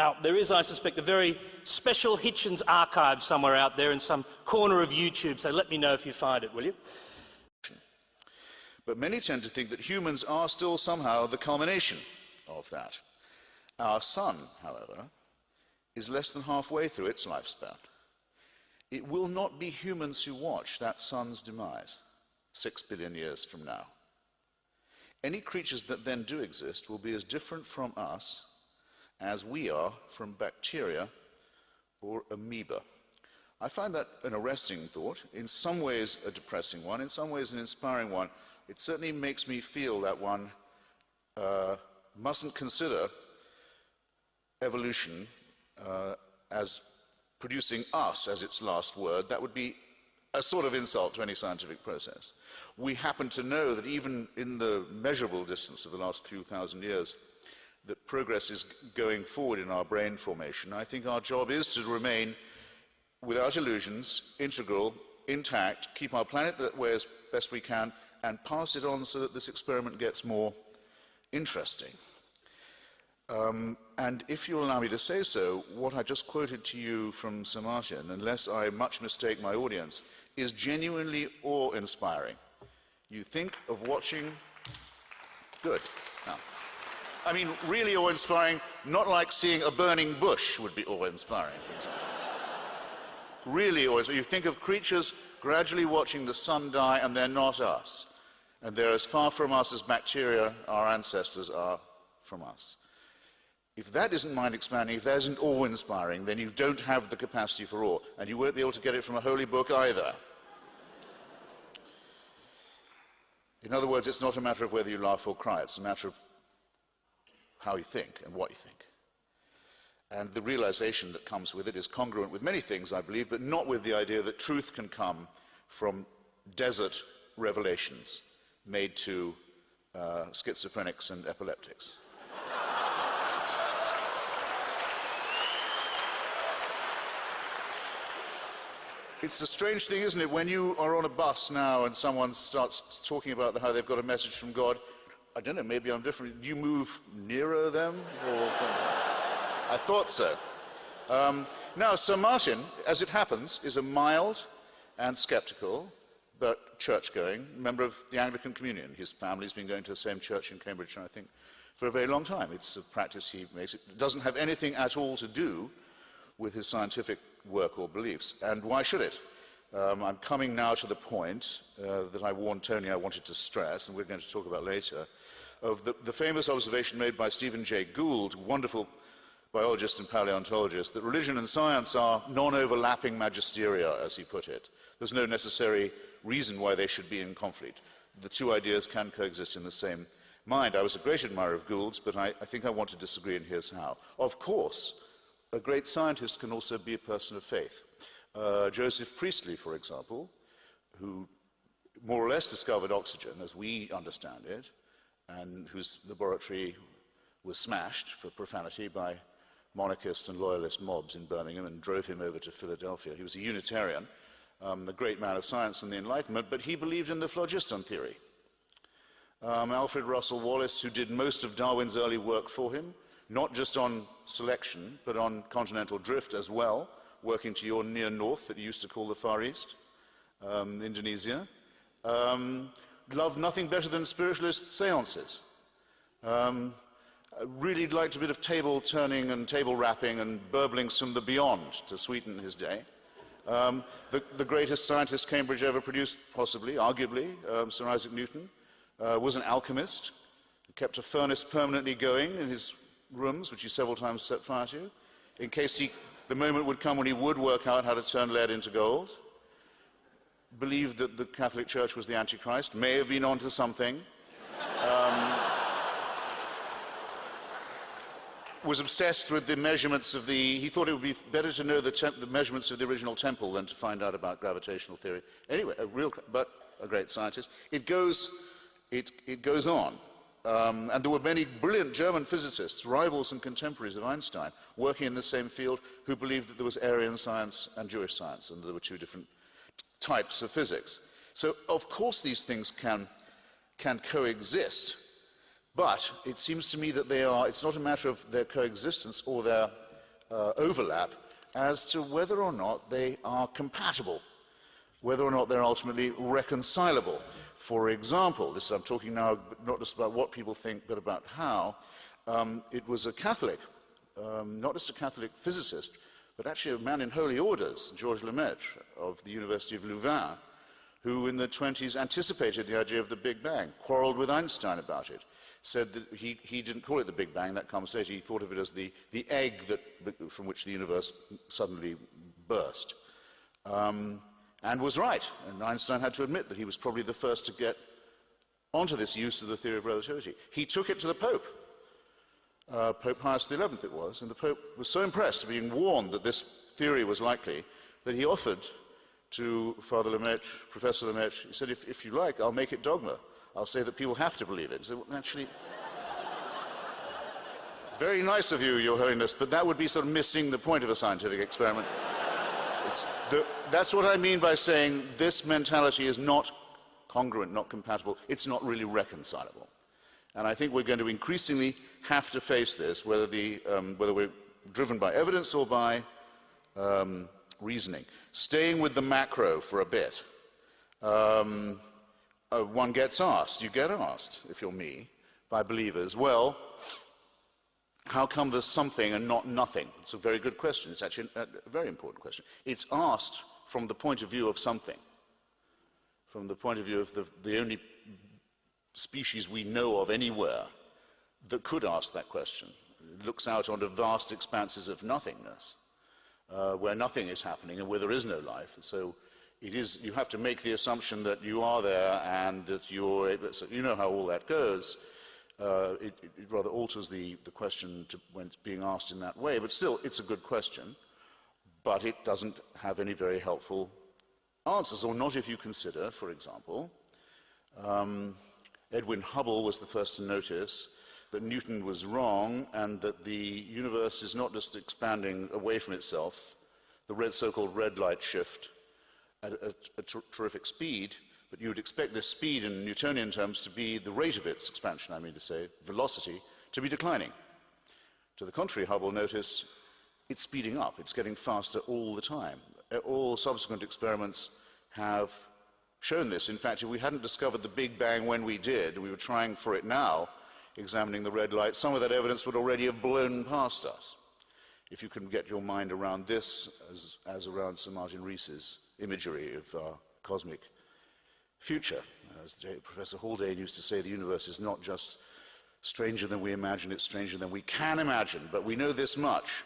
out. There is, I suspect, a very special Hitchens archive somewhere out there in some corner of YouTube, so let me know if you find it, will you? But many tend to think that humans are still somehow the culmination of that. Our sun, however, is less than halfway through its lifespan. It will not be humans who watch that sun's demise 6 billion years from now. Any creatures that then do exist will be as different from us as we are from bacteria or amoeba. I find that an arresting thought, in some ways a depressing one, in some ways an inspiring one. It certainly makes me feel that one mustn't consider evolution as producing us as its last word. That would be a sort of insult to any scientific process. We happen to know that even in the measurable distance of the last few thousand years, that progress is going forward in our brain formation. I think our job is to remain, without illusions, integral, intact, keep our planet that way as best we can, and pass it on so that this experiment gets more interesting. And if you'll allow me to say so, what I just quoted to you from Sir Martin, unless I much mistake my audience, is genuinely awe-inspiring. You think of watching... Good. Now, I mean, really awe-inspiring, not like seeing a burning bush would be awe-inspiring, for example. Really awe-inspiring. You think of creatures gradually watching the sun die, and they're not us. And they're as far from us as bacteria, our ancestors, are from us. If that isn't mind-expanding, if that isn't awe-inspiring, then you don't have the capacity for awe, and you won't be able to get it from a holy book either. In other words, it's not a matter of whether you laugh or cry, it's a matter of how you think and what you think. And the realization that comes with it is congruent with many things, I believe, but not with the idea that truth can come from desert revelations made to schizophrenics and epileptics. It's a strange thing, isn't it, when you are on a bus now and someone starts talking about how they've got a message from God. I don't know, maybe I'm different. Do you move nearer them? I thought so. Now, Sir Martin, as it happens, is a mild and skeptical, but church-going member of the Anglican Communion. His family's been going to the same church in Cambridgeshire, I think, for a very long time. It's a practice he makes. It doesn't have anything at all to do with his scientific work or beliefs. And why should it? I'm coming now to the point that I warned Tony I wanted to stress, and we're going to talk about later, of the famous observation made by Stephen Jay Gould, wonderful biologist and paleontologist, that religion and science are non-overlapping magisteria, as he put it. There's no necessary reason why they should be in conflict. The two ideas can coexist in the same mind. I was a great admirer of Gould's, but I think I want to disagree, and here's how. Of course, a great scientist can also be a person of faith. Joseph Priestley, for example, who more or less discovered oxygen, as we understand it, and whose laboratory was smashed for profanity by monarchist and loyalist mobs in Birmingham and drove him over to Philadelphia. He was a Unitarian, the great man of science and the Enlightenment, but he believed in the phlogiston theory. Alfred Russel Wallace, who did most of Darwin's early work for him, not just on selection, but on continental drift as well, working to your near north that you used to call the Far East, Indonesia, loved nothing better than spiritualist seances. Really liked a bit of table turning and table rapping and burblings from the beyond to sweeten his day. The greatest scientist Cambridge ever produced, possibly, arguably, Sir Isaac Newton, was an alchemist, kept a furnace permanently going in his rooms, which he several times set fire to, in case the moment would come when he would work out how to turn lead into gold. Believed that the Catholic Church was the Antichrist, may have been onto something. Was obsessed with the measurements of he thought it would be better to know the measurements of the original temple than to find out about gravitational theory. Anyway, but a great scientist. It goes on. And there were many brilliant German physicists, rivals and contemporaries of Einstein, working in the same field, who believed that there was Aryan science and Jewish science, and there were two different types of physics. So, of course, these things can coexist, but it seems to me that it's not a matter of their coexistence or their overlap as to whether or not they are compatible, whether or not they're ultimately reconcilable. For example, I'm talking now not just about what people think, but about how. It was a Catholic, not just a Catholic physicist, but actually a man in holy orders, Georges Lemaitre of the University of Louvain, who in the 20s anticipated the idea of the Big Bang, quarreled with Einstein about it, said that he didn't call it the Big Bang, that comes later, he thought of it as the egg from which the universe suddenly burst. And was right, and Einstein had to admit that he was probably the first to get onto this use of the theory of relativity. He took it to the Pope, Pope Pius XI it was, and the Pope was so impressed, being warned that this theory was likely, that he offered to Father Lemaitre, Professor Lemaitre, he said, if you like, I'll make it dogma. I'll say that people have to believe it. He said, well, actually, it's very nice of you, Your Holiness, but that would be sort of missing the point of a scientific experiment. That's what I mean by saying this mentality is not congruent, not compatible. It's not really reconcilable. And I think we're going to increasingly have to face this, whether we're driven by evidence or by reasoning. Staying with the macro for a bit, one gets asked, you get asked, if you're me, by believers, well, how come there's something and not nothing? It's a very good question. It's actually a very important question. It's asked from the point of view of something, from the point of view of the only species we know of anywhere that could ask that question. It looks out onto vast expanses of nothingness, where nothing is happening and where there is no life. And so you have to make the assumption that you are there and that you're able, so you know how all that goes. It rather alters the question when it's being asked in that way, but still, it's a good question, but it doesn't have any very helpful answers, or not if you consider, for example, Edwin Hubble was the first to notice that Newton was wrong and that the universe is not just expanding away from itself, the so-called red light shift at a terrific speed, but you would expect this speed in Newtonian terms to be the rate of its expansion, I mean to say, velocity, to be declining. To the contrary, Hubble noticed it's speeding up, it's getting faster all the time. All subsequent experiments have shown this. In fact, if we hadn't discovered the Big Bang when we did, and we were trying for it now, examining the red light, some of that evidence would already have blown past us. If you can get your mind around this, as around Sir Martin Rees's imagery of our cosmic future. As Professor Haldane used to say, the universe is not just stranger than we imagine, it's stranger than we can imagine. But we know this much,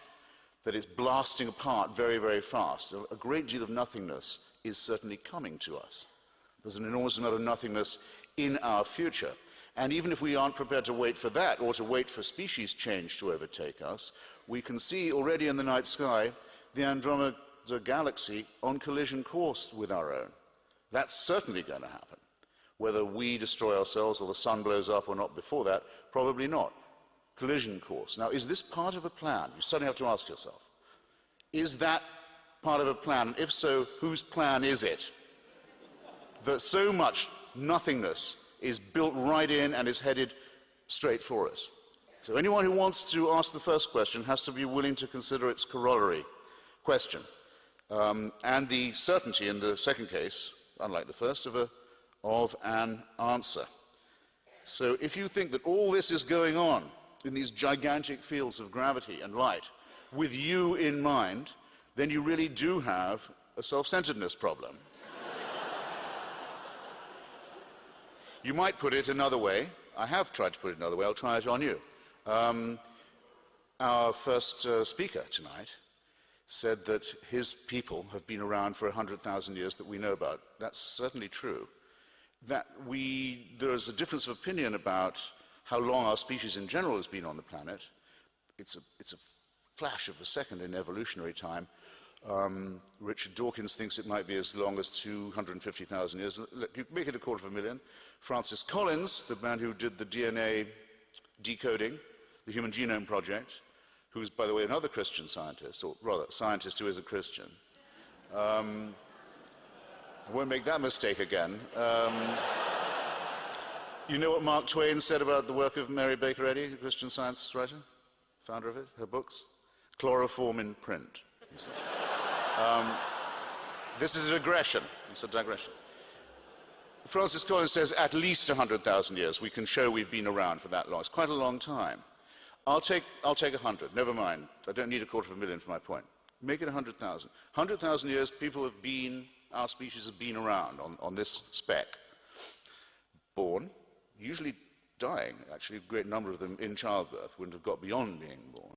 that it's blasting apart very, very fast. A great deal of nothingness is certainly coming to us. There's an enormous amount of nothingness in our future. And even if we aren't prepared to wait for that, or to wait for species change to overtake us, we can see already in the night sky the Andromeda galaxy on collision course with our own. That's certainly going to happen. Whether we destroy ourselves or the sun blows up or not before that, probably not. Collision course. Now, is this part of a plan? You suddenly have to ask yourself, is that part of a plan? And if so, whose plan is it? That so much nothingness is built right in and is headed straight for us. So anyone who wants to ask the first question has to be willing to consider its corollary question. And the certainty in the second case, unlike the first, of an answer. So if you think that all this is going on in these gigantic fields of gravity and light with you in mind, then you really do have a self-centeredness problem. You might put it another way. I have tried to put it another way. I'll try it on you. Our first speaker tonight said that his people have been around for 100,000 years that we know about. That's certainly true. That there is a difference of opinion about how long our species in general has been on the planet. It's a flash of a second in evolutionary time. Richard Dawkins thinks it might be as long as 250,000 years. You make it 250,000. Francis Collins, the man who did the DNA decoding, the Human Genome Project, who's, by the way, another Christian scientist, or rather, scientist who is a Christian. I won't make that mistake again. You know what Mark Twain said about the work of Mary Baker Eddy, the Christian Science writer, founder of it, her books? Chloroform in print, he said. This is a digression. It's a digression. Francis Collins says at least 100,000 years. We can show we've been around for that long. It's quite a long time. I'll take 100. Never mind. I don't need 250,000 for my point. Make it 100,000. 100,000 years, people have been, our species has been around on this speck. Born, usually dying. Actually, a great number of them in childbirth wouldn't have got beyond being born.